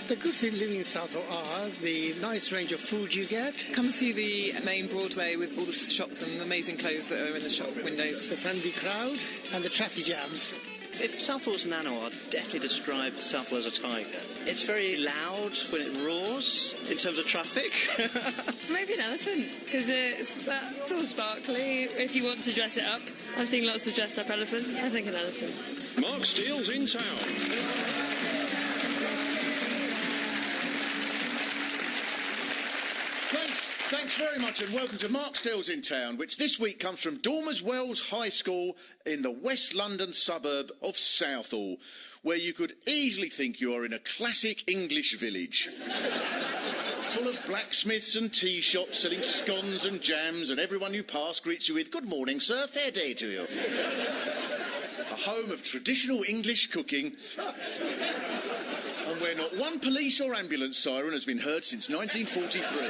The good thing living in Southall are the nice range of food you get. Come see the main Broadway with all the shops and the amazing clothes that are in the shop windows. The friendly crowd and the traffic jams. If Southall's an animal, I'd definitely describe Southall as a tiger. It's very loud when it roars in terms of traffic. Maybe an elephant, because it's all sparkly. If you want to dress it up, I've seen lots of dressed up elephants. I think an elephant. Mark Steele's in town. Thanks very much and welcome to Mark Steele's in Town, which this week comes from Dormers Wells High School in the West London suburb of Southall, where you could easily think you are in a classic English village. Full of blacksmiths and tea shops selling scones and jams, and everyone you pass greets you with, "Good morning, sir, fair day to you." A home of traditional English cooking, and where not one police or ambulance siren has been heard since 1943.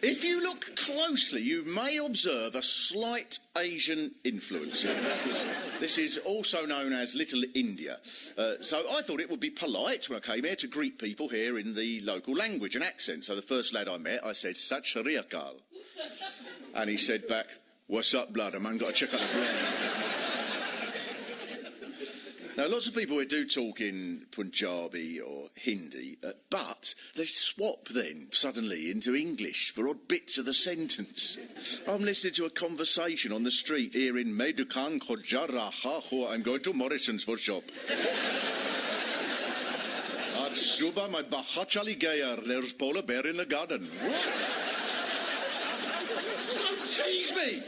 If you look closely, you may observe a slight Asian influence here. This is also known as Little India. So I thought it would be polite when I came here to greet people here in the local language and accent. So the first lad I met, I said, "Sat Shri Akal." And he said back, "What's up, blood? A man got to check out the ground." Now, lots of people here do talk in Punjabi or Hindi, but they swap then suddenly into English for odd bits of the sentence. I'm listening to a conversation on the street here in Main Dukaan ko ja raha hu. I'm going to Morrison's for shop. Aaj subah my bahut chali gaya. There's polar bear in the garden. What? Don't tease me!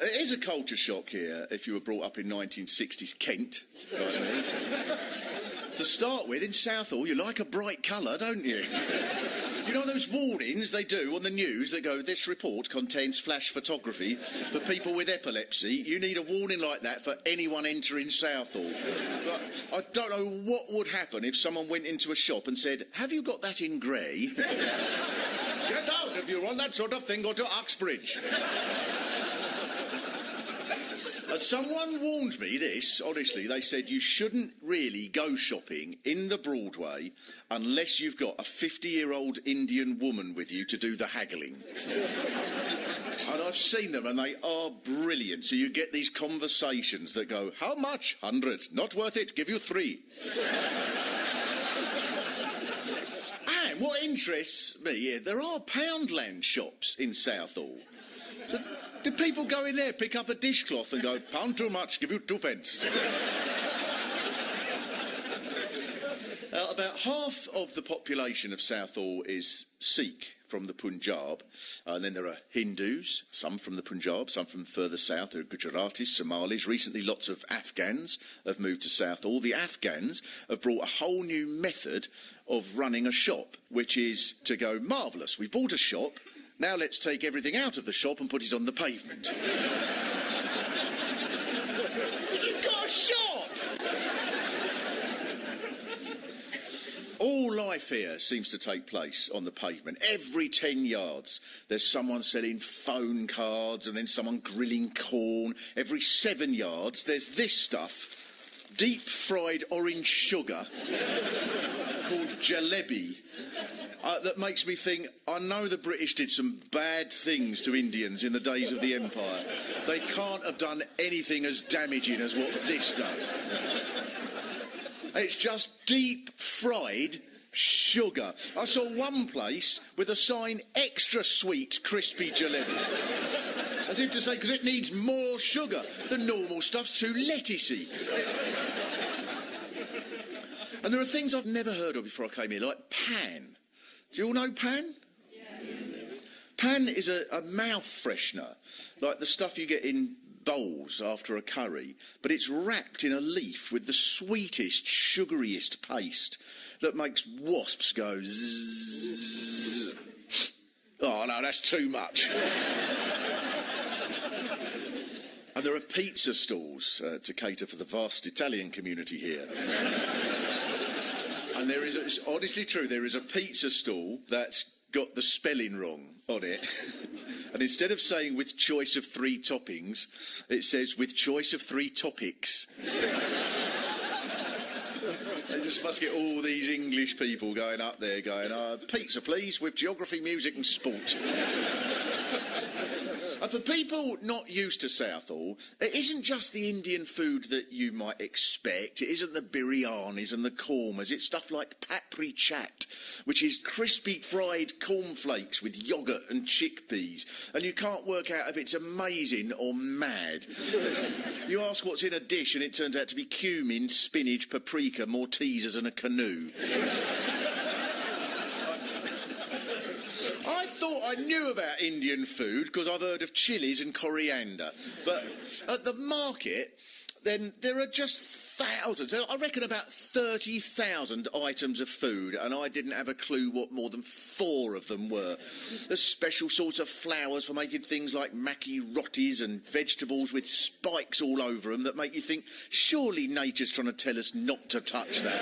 It is a culture shock here if you were brought up in 1960s Kent, like me. To start with, in Southall, you like a bright colour, don't you? You know those warnings they do on the news that go, "This report contains flash photography for people with epilepsy." You need a warning like that for anyone entering Southall. But I don't know what would happen if someone went into a shop and said, "Have you got that in grey?" "Get out! If you want that sort of thing, go to Uxbridge." Someone warned me this, honestly. They said you shouldn't really go shopping in the Broadway unless you've got a 50-year-old Indian woman with you to do the haggling. And I've seen them and they are brilliant. So you get these conversations that go, "How much? 100. Not worth it. Give you 3. And what interests me, there are Poundland shops in Southall. So do people go in there, pick up a dishcloth and go, "Pound too much, give you 2 pence"? About half of the population of Southall is Sikh from the Punjab, and then there are Hindus, some from the Punjab, some from further south. There are Gujaratis, Somalis. Recently, lots of Afghans have moved to Southall. The Afghans have brought a whole new method of running a shop, which is to go, "Marvellous, we've bought a shop. Now let's take everything out of the shop and put it on the pavement." You've got a shop! All life here seems to take place on the pavement. Every 10 yards, there's someone selling phone cards and then someone grilling corn. Every 7 yards, there's this stuff, deep-fried orange sugar, called jalebi. That makes me think, I know the British did some bad things to Indians in the days of the Empire. They can't have done anything as damaging as what this does. It's just deep-fried sugar. I saw one place with a sign, "Extra sweet, crispy jalebi." As if to say, because it needs more sugar. The normal stuff's too lettucey. And there are things I've never heard of before I came here, like pan. Do you all know pan? Yeah. Pan is a mouth freshener, like the stuff you get in bowls after a curry, but it's wrapped in a leaf with the sweetest, sugariest paste that makes wasps go zzz. Oh, no, that's too much. And there are pizza stalls to cater for the vast Italian community here. And there is, it's honestly true, there is a pizza stall that's got the spelling wrong on it. And instead of saying with choice of 3 toppings, it says with choice of 3 topics. They just must get all these English people going up there going, pizza please, with geography, music and sport. And for people not used to Southall, it isn't just the Indian food that you might expect. It isn't the biryanis and the kormas. It's stuff like papri chat, which is crispy fried cornflakes with yoghurt and chickpeas. And you can't work out if it's amazing or mad. You ask what's in a dish and it turns out to be cumin, spinach, paprika, Maltesers and a canoe. I thought I knew about Indian food because I've heard of chilies and coriander. But at the market, then there are just thousands. I reckon about 30,000 items of food, and I didn't have a clue what more than 4 of them were. There's special sorts of flours for making things like maki rotis and vegetables with spikes all over them that make you think, surely nature's trying to tell us not to touch that.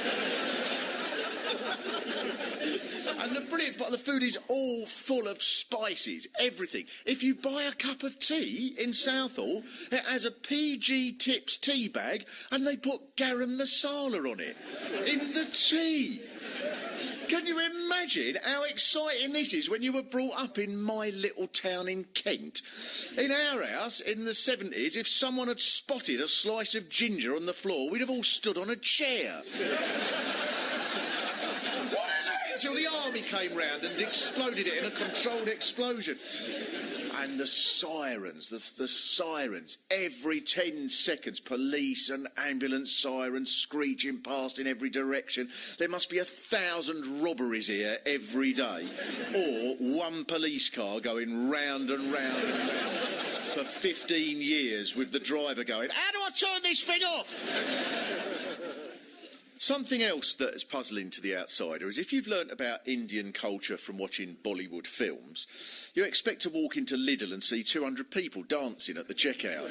And the brilliant part, the food is all full of spices, everything. If you buy a cup of tea in Southall, it has a PG Tips tea bag and they put garam masala on it in the tea. Can you imagine how exciting this is when you were brought up in my little town in Kent? In our house, in the 70s, if someone had spotted a slice of ginger on the floor, we'd have all stood on a chair. Until the army came round and exploded it in a controlled explosion. And the sirens, the sirens, every 10 seconds, police and ambulance sirens screeching past in every direction. There must be 1,000 robberies here every day. Or 1 police car going round and round and round for 15 years with the driver going, how do I turn this thing off? Something else that is puzzling to the outsider is if you've learnt about Indian culture from watching Bollywood films, you expect to walk into Lidl and see 200 people dancing at the checkout.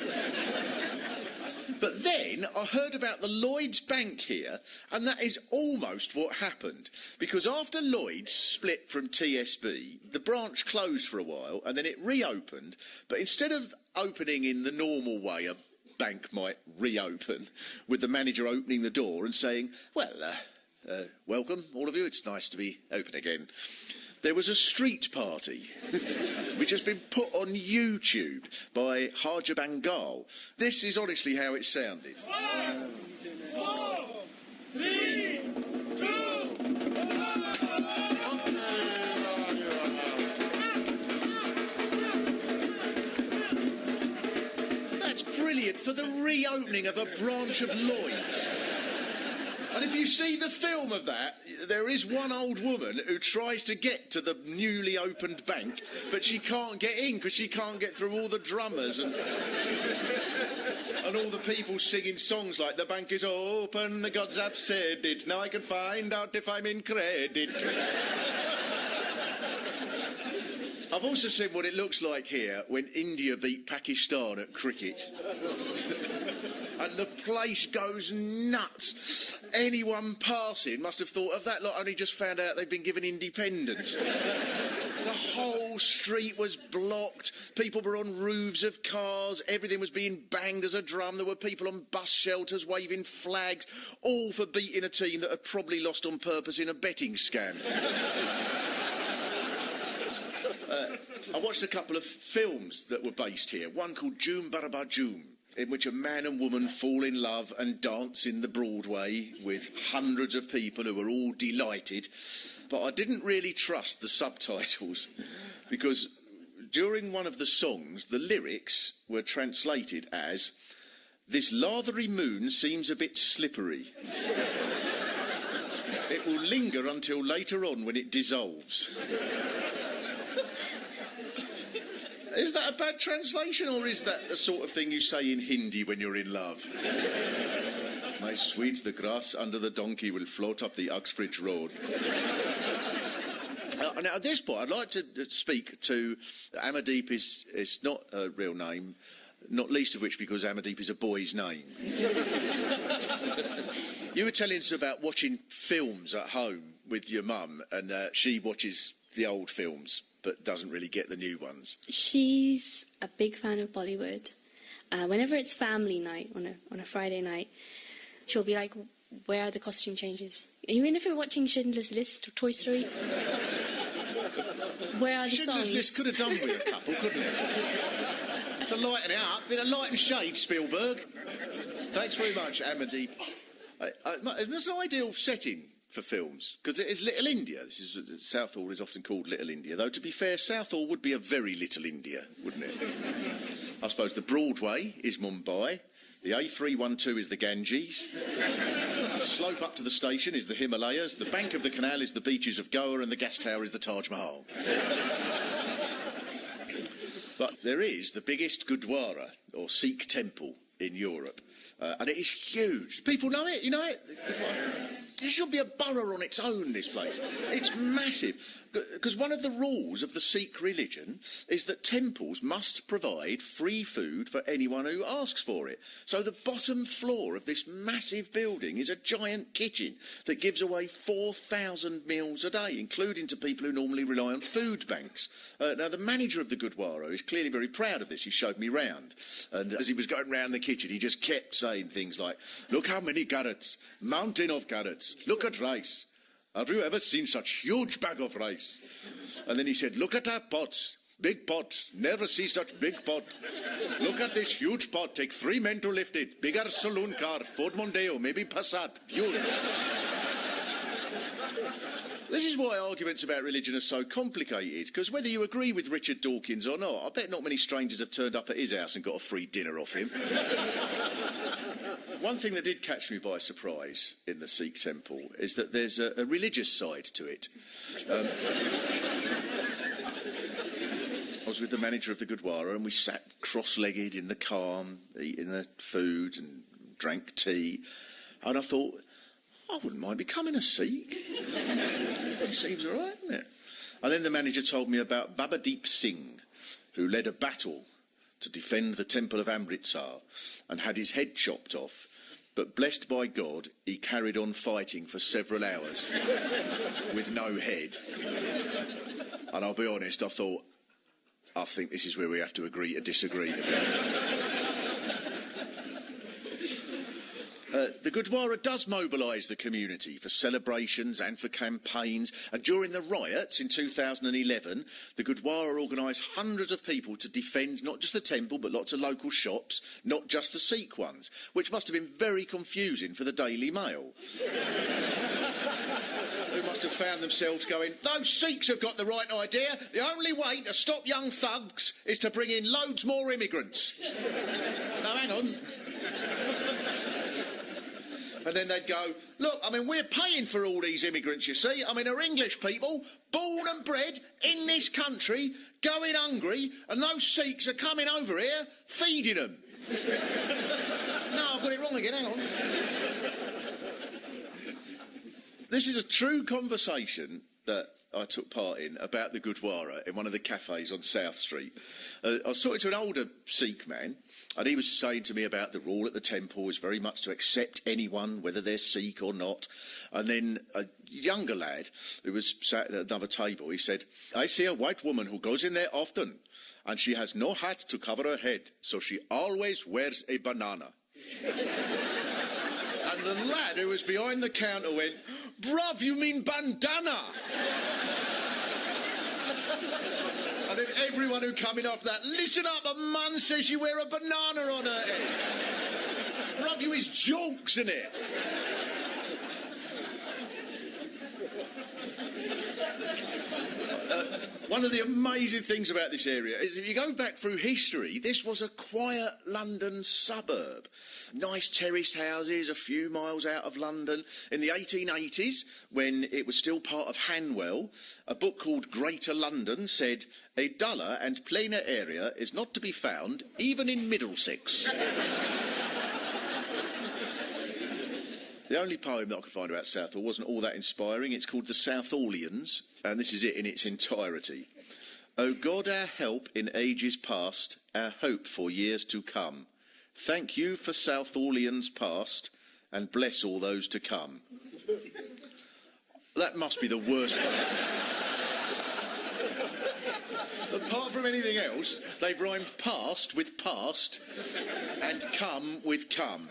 But then I heard about the Lloyds Bank here, and that is almost what happened. Because after Lloyds split from TSB, the branch closed for a while, and then it reopened. But instead of opening in the normal way a bank might reopen, with the manager opening the door and saying, well, welcome, all of you, it's nice to be open again. There was a street party, which has been put on YouTube by Haja Bengal. This is honestly how it sounded. 5, 4, 3, 2. That's brilliant for the reopening of a branch of Lloyds. And if you see the film of that, there is one old woman who tries to get to the newly opened bank, but she can't get in because she can't get through all the drummers and all the people singing songs like, the bank is open, the gods have said it, now I can find out if I'm in credit. I've also seen what it looks like here when India beat Pakistan at cricket. And the place goes nuts. Anyone passing must have thought of that lot only just found out they've been given independence. The whole street was blocked. People were on roofs of cars. Everything was being banged as a drum. There were people on bus shelters waving flags, all for beating a team that had probably lost on purpose in a betting scam. I watched a couple of films that were based here. One called Joom Baraba Joom, in which a man and woman fall in love and dance in the Broadway with hundreds of people who are all delighted. But I didn't really trust the subtitles because during one of the songs, the lyrics were translated as, "This lathery moon seems a bit slippery. It will linger until later on when it dissolves." Is that a bad translation, or is that the sort of thing you say in Hindi when you're in love? My sweet, the grass under the donkey will float up the Uxbridge Road. Now, at this point, I'd like to speak to Amadeep is not a real name, not least of which because Amadeep is a boy's name. You were telling us about watching films at home with your mum, and she watches the old films but doesn't really get the new ones. She's a big fan of Bollywood. Whenever it's family night on a Friday night, she'll be like, where are the costume changes? Even if we're watching Schindler's List or Toy Story, where are the songs? Schindler's List could have done with a couple, couldn't it? To lighten it up, bit of light and shade, Spielberg. Thanks very much, Amandeep. It's an ideal setting for films, because it is Little India. Southall is often called Little India, though to be fair, Southall would be a very little India, wouldn't it? I suppose the Broadway is Mumbai, the A312 is the Ganges, the slope up to the station is the Himalayas, the bank of the canal is the beaches of Goa, and the gas tower is the Taj Mahal. But there is the biggest Gurdwara, or Sikh temple, in Europe. And it is huge. People know it, you know it? It should be a borough on its own, this place. It's massive. Because one of the rules of the Sikh religion is that temples must provide free food for anyone who asks for it. So the bottom floor of this massive building is a giant kitchen that gives away 4,000 meals a day, including to people who normally rely on food banks. Now, the manager of the Gurdwara is clearly very proud of this. He showed me round. And as he was going round the kitchen, he just kept saying things like, look how many carrots, mountain of carrots, look at rice. Have you ever seen such huge bag of rice? And then he said, look at our pots, big pots, never see such big pot. Look at this huge pot, take 3 men to lift it, bigger saloon car, Ford Mondeo, maybe Passat, huge. This is why arguments about religion are so complicated, because whether you agree with Richard Dawkins or not, I bet not many strangers have turned up at his house and got a free dinner off him. One thing that did catch me by surprise in the Sikh temple is that there's a religious side to it. I was with the manager of the Gurdwara and we sat cross-legged in the calm, eating the food and drank tea, and I thought, I wouldn't mind becoming a Sikh. It seems all right, doesn't it? And then the manager told me about Babadeep Singh, who led a battle to defend the temple of Amritsar and had his head chopped off. But blessed by God, he carried on fighting for several hours with no head. And I'll be honest, I thought, I think this is where we have to agree to disagree. The Gurdwara does mobilise the community for celebrations and for campaigns, and during the riots in 2011, the Gurdwara organised hundreds of people to defend not just the temple but lots of local shops, not just the Sikh ones, which must have been very confusing for the Daily Mail. Who must have found themselves going, those Sikhs have got the right idea, the only way to stop young thugs is to bring in loads more immigrants. Now hang on. And then they'd go, look, I mean, we're paying for all these immigrants, you see. I mean, they're English people, born and bred in this country, going hungry, and those Sikhs are coming over here, feeding them. No, I've got it wrong again, hang on. This is a true conversation that I took part in about the Gurdwara in one of the cafes on South Street. I was talking to an older Sikh man, and he was saying to me about the rule at the temple is very much to accept anyone, whether they're Sikh or not. And then a younger lad who was sat at another table, he said, I see a white woman who goes in there often, and she has no hat to cover her head, so she always wears a banana. And the lad who was behind the counter went, bruv, you mean bandana? And then everyone who come in after that, listen up, a man says you wear a banana on her head. Bruv, you is jokes, isn't it? One of the amazing things about this area is if you go back through history, this was a quiet London suburb. Nice terraced houses a few miles out of London. In the 1880s, when it was still part of Hanwell, a book called Greater London said, a duller and plainer area is not to be found even in Middlesex. The only poem that I could find about Southall wasn't all that inspiring. It's called The Southallians, and this is it in its entirety. O God, our help in ages past, our hope for years to come. Thank you for Southallians past, and bless all those to come. That must be the worst poem. Apart from anything else, they've rhymed past with past and come with come.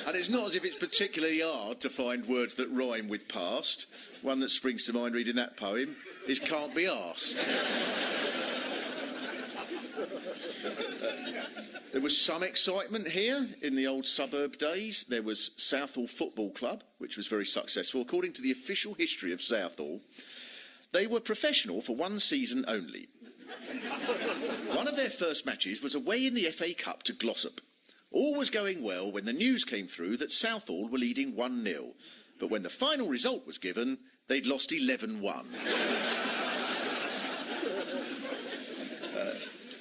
And it's not as if it's particularly hard to find words that rhyme with past. One that springs to mind reading that poem is can't be arsed. There was some excitement here in the old suburb days. There was Southall Football Club, which was very successful. According to the official history of Southall, they were professional for one season only. One of their first matches was away in the FA Cup to Glossop. All was going well when the news came through that Southall were leading 1-0. But when the final result was given, they'd lost 11-1.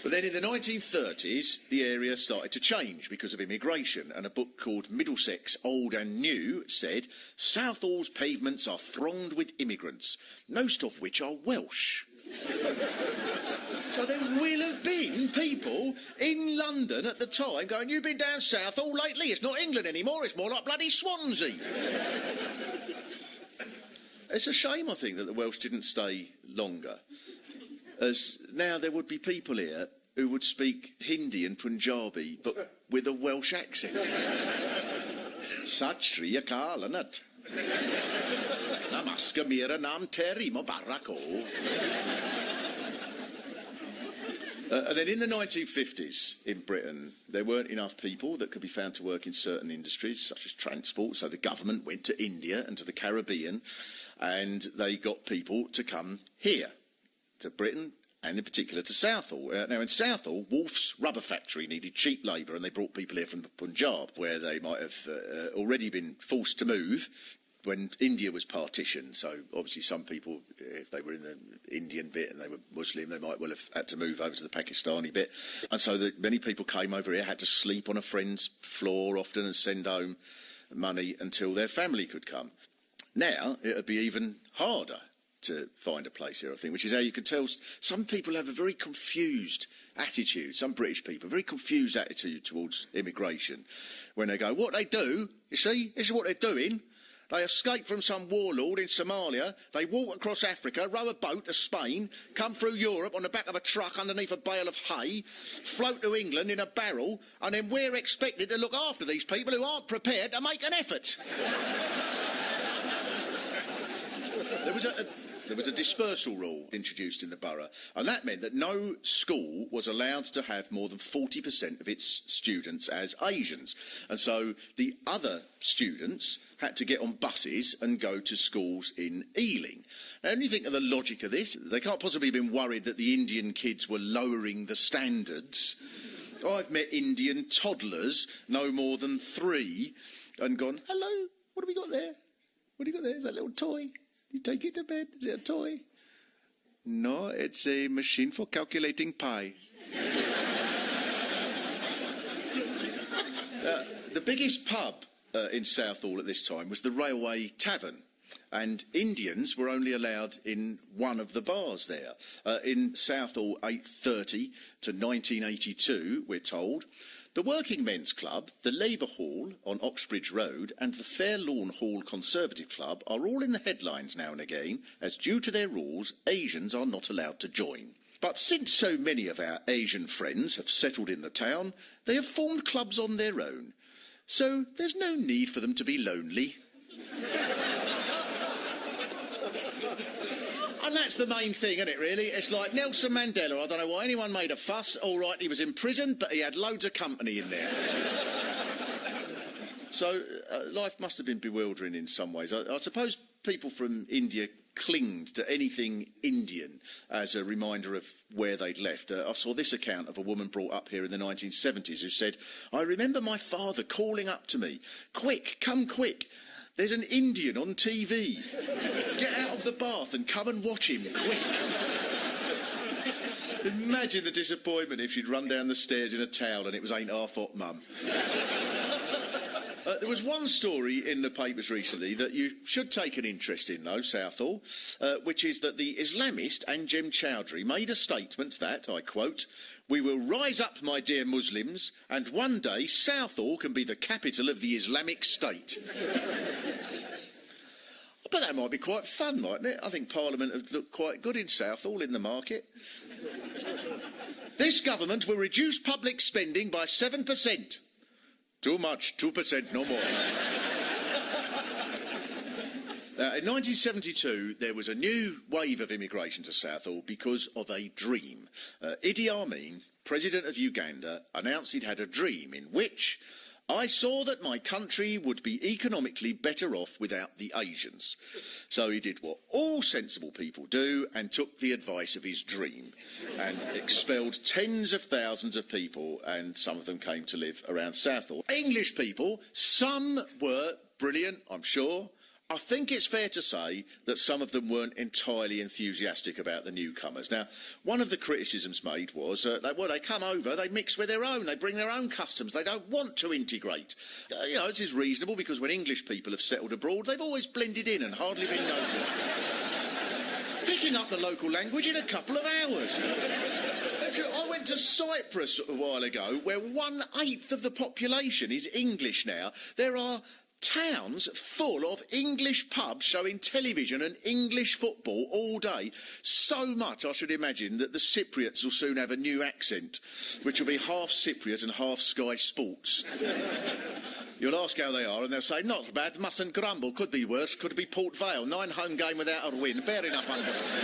But then in the 1930s, the area started to change because of immigration, and a book called Middlesex, Old and New said, Southall's pavements are thronged with immigrants, most of which are Welsh. So there will have been people in London at the time going, you've been down Southall lately, it's not England anymore, it's more like bloody Swansea. It's a shame, I think, that the Welsh didn't stay longer, as now there would be people here who would speak Hindi and Punjabi, but with a Welsh accent. Sat Shri Akal Anat. Namaskar Mera Naam Terry Mubarak. And then in the 1950s in Britain, there weren't enough people that could be found to work in certain industries, such as transport, so the government went to India and to the Caribbean, and they got people to come here, to Britain, and in particular to Southall. Now, in Southall, Wolf's rubber factory needed cheap labour, and they brought people here from Punjab, where they might have already been forced to move when India was partitioned. So, obviously, some people, if they were in the Indian bit and they were Muslim, they might well have had to move over to the Pakistani bit. And so many people came over here, had to sleep on a friend's floor often and send home money until their family could come. Now, it would be even harder to find a place here, I think, which is how you can tell some people have a very confused attitude, some British people, a very confused attitude towards immigration, when they go, what they do, you see, this is what they're doing. They escape from some warlord in Somalia, they walk across Africa, row a boat to Spain, come through Europe on the back of a truck underneath a bale of hay, float to England in a barrel, and then we're expected to look after these people who aren't prepared to make an effort. There was a dispersal rule introduced in the borough, and that meant that no school was allowed to have more than 40% of its students as Asians. And so the other students had to get on buses and go to schools in Ealing. Now, when you think of the logic of this, they can't possibly have been worried that the Indian kids were lowering the standards. I've met Indian toddlers, no more than 3, and gone, hello, what have we got there? What have you got there? Is that a little toy? You take it to bed? Is it a toy? No, it's a machine for calculating pi. The biggest pub in Southall at this time was the Railway Tavern, and Indians were only allowed in one of the bars there. In Southall, 830 to 1982, we're told. The Working Men's Club, the Labour Hall on Oxbridge Road and the Fair Lawn Hall Conservative Club are all in the headlines now and again, as due to their rules, Asians are not allowed to join. But since so many of our Asian friends have settled in the town, they have formed clubs on their own. So there's no need for them to be lonely. And that's the main thing, isn't it, really? It's like Nelson Mandela. I don't know why anyone made a fuss. All right, he was in prison, but he had loads of company in there. So life must have been bewildering in some ways. I suppose people from India clinged to anything Indian as a reminder of where they'd left. I saw this account of a woman brought up here in the 1970s who said, I remember my father calling up to me, quick, come quick. There's an Indian on TV. Get out of the bath and come and watch him, quick. Imagine the disappointment if she'd run down the stairs in a towel and it was Ain't Half Hot Mum. There was one story in the papers recently that you should take an interest in, though, Southall, which is that the Islamist Anjem Chowdhury made a statement that, I quote, "We will rise up, my dear Muslims, and one day Southall can be the capital of the Islamic State." I But that might be quite fun, mightn't it? I think Parliament have looked quite good in Southall in the market. This government will reduce public spending by 7%. Too much, 2%, no more. Now, in 1972, there was a new wave of immigration to Southall because of a dream. Idi Amin, president of Uganda, announced he'd had a dream in which I saw that my country would be economically better off without the Asians. So he did what all sensible people do and took the advice of his dream and expelled tens of thousands of people, and some of them came to live around Southall. English people, some were brilliant, I'm sure. I think it's fair to say that some of them weren't entirely enthusiastic about the newcomers. Now, one of the criticisms made was, they come over, they mix with their own, they bring their own customs, they don't want to integrate. It is reasonable because when English people have settled abroad, they've always blended in and hardly been noticed. Picking up the local language in a couple of hours. I went to Cyprus a while ago, where 1/8 of the population is English now. There are towns full of English pubs showing television and English football all day. So much, I should imagine, that the Cypriots will soon have a new accent, which will be half Cypriot and half Sky Sports. You'll ask how they are, and they'll say, not bad, mustn't grumble, could be worse, could be Port Vale, 9 home game without a win, bearing up under us.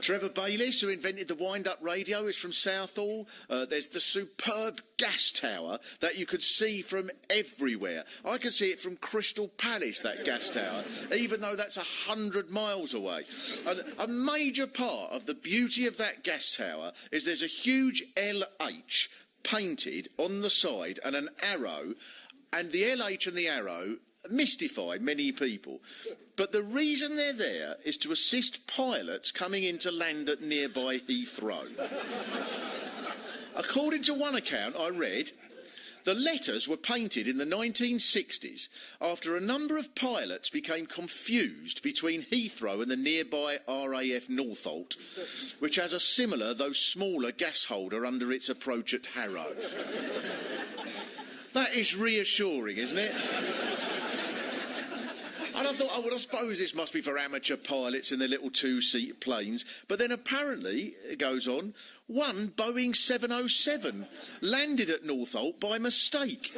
Trevor Bayliss, who invented the wind-up radio, is from Southall. There's the superb gas tower that you could see from everywhere. I can see it from Crystal Palace, that gas tower, even though that's 100 miles away. And a major part of the beauty of that gas tower is there's a huge LH painted on the side and an arrow, and the LH and the arrow mystify many people. But the reason they're there is to assist pilots coming in to land at nearby Heathrow. According to one account I read, the letters were painted in the 1960s after a number of pilots became confused between Heathrow and the nearby RAF Northolt, which has a similar, though smaller, gas holder under its approach at Harrow. That is reassuring, isn't it? And I thought, I suppose this must be for amateur pilots in their little two-seat planes. But then apparently, it goes on, one Boeing 707 landed at Northolt by mistake.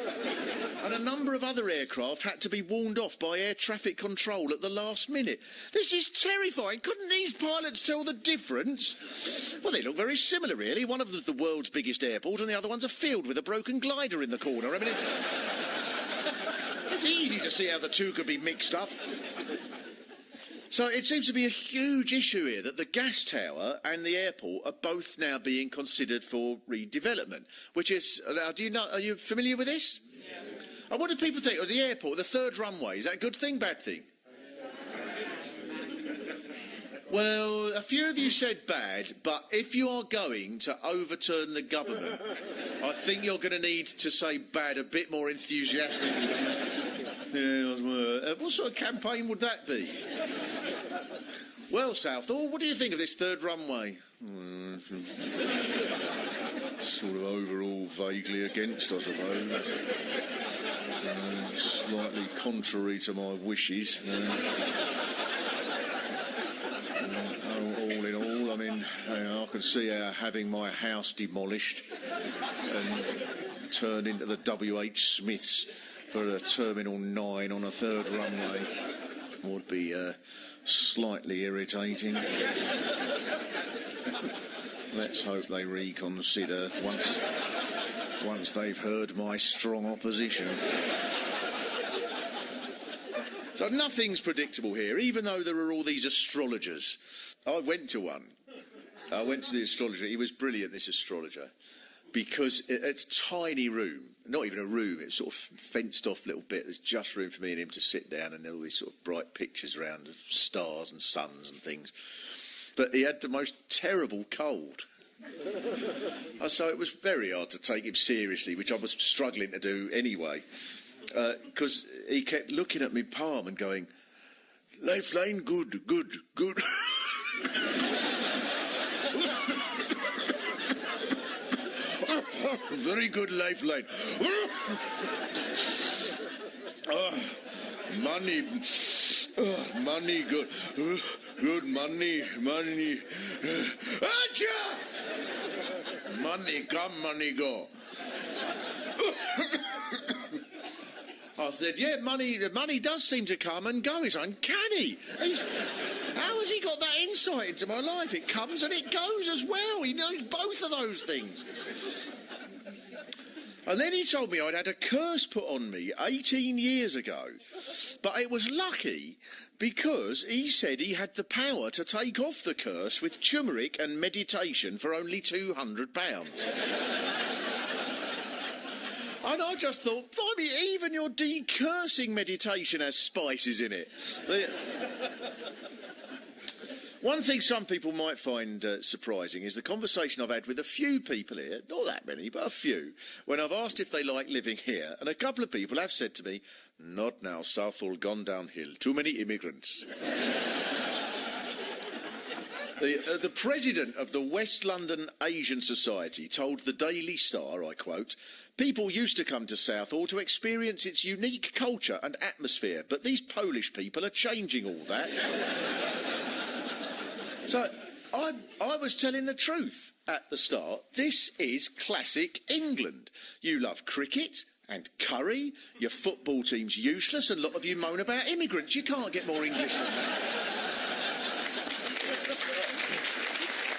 And a number of other aircraft had to be warned off by air traffic control at the last minute. This is terrifying. Couldn't these pilots tell the difference? Well, they look very similar, really. One of them's the world's biggest airport and the other one's a field with a broken glider in the corner. I mean, it's easy to see how the two could be mixed up. So it seems to be a huge issue here that the gas tower and the airport are both now being considered for redevelopment, which is, are you familiar with this? Yeah. And what do people think of the airport, the third runway? Is that a good thing, bad thing? Well, a few of you said bad, but if you are going to overturn the government, I think you're going to need to say bad a bit more enthusiastically. Yeah, what sort of campaign would that be? Well, Southall, what do you think of this third runway? Sort of overall vaguely against, I suppose. Slightly contrary to my wishes. All in all, I mean, I can see how having my house demolished and turned into the W.H. Smiths for a Terminal 9 on a third runway would be slightly irritating. Let's hope they reconsider once they've heard my strong opposition. So nothing's predictable here, even though there are all these astrologers. I went to one. I went to the astrologer. He was brilliant, this astrologer, because it's a tiny room. Not even a room, it's sort of fenced off little bit. There's just room for me and him to sit down, and there are all these sort of bright pictures around of stars and suns and things. But he had the most terrible cold. So it was very hard to take him seriously, which I was struggling to do anyway. Because he kept looking at me palm and going, "Lifeline, good, good, good." Very good lifeline. Money, money, good, good money. Achoo! Money come, money go. I said, yeah, the money does seem to come and go. It's uncanny. How has he got that insight into my life? It comes and it goes as well. He knows both of those things. And then he told me I'd had a curse put on me 18 years ago. But it was lucky because he said he had the power to take off the curse with turmeric and meditation for only £200. And I just thought, blimey, even your decursing meditation has spices in it. One thing some people might find surprising is the conversation I've had with a few people here, not that many, but a few, when I've asked if they like living here, and a couple of people have said to me, not now, Southall gone downhill, too many immigrants. The president of the West London Asian Society told the Daily Star, I quote, people used to come to Southall to experience its unique culture and atmosphere, but these Polish people are changing all that. So, I was telling the truth at the start. This is classic England. You love cricket and curry, your football team's useless, and a lot of you moan about immigrants. You can't get more English than that.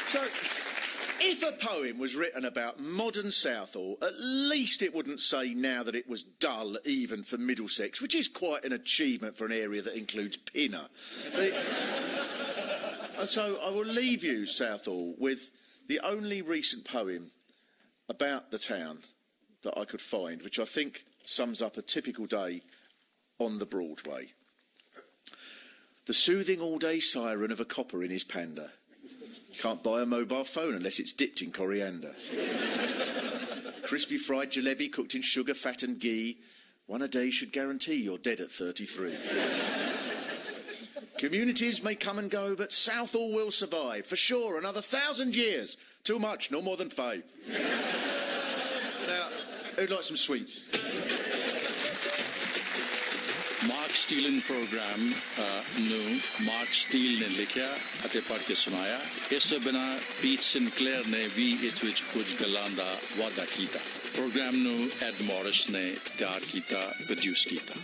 So, if a poem was written about modern Southall, at least it wouldn't say now that it was dull even for Middlesex, which is quite an achievement for an area that includes Pinner. And so I will leave you, Southall, with the only recent poem about the town that I could find, which I think sums up a typical day on the Broadway. The soothing all-day siren of a copper in his panda. Can't buy a mobile phone unless it's dipped in coriander. Crispy fried jalebi cooked in sugar, fat and ghee. One a day should guarantee you're dead at 33. Communities may come and go, but Southall will survive. For sure, another 1,000 years. Too much, no more than 5. Now, who'd like some sweets? Mark स्टीलन program Mark Steel ने लिखा ਅਤੇ ਪੜ੍ਹ ਕੇ ਸੁਣਾਇਆ ਇਸ ਤੋਂ ਬਿਨਾਂ ਪੀਟ ਸਿਨਕਲੇਅਰ ਨੇ ਵੀ ਇਸ ਵਿੱਚ ਕੁਝ ਗੱਲਾਂ ਦਾ ਵਾਅਦਾ ਕੀਤਾ ਪ੍ਰੋਗਰਾਮ ਨੂੰ ਐਡ ਮੌਰਿਸ ਨੇ ਤਿਆਰ ਕੀਤਾ ਪ੍ਰੋਡਿਊਸ ਕੀਤਾ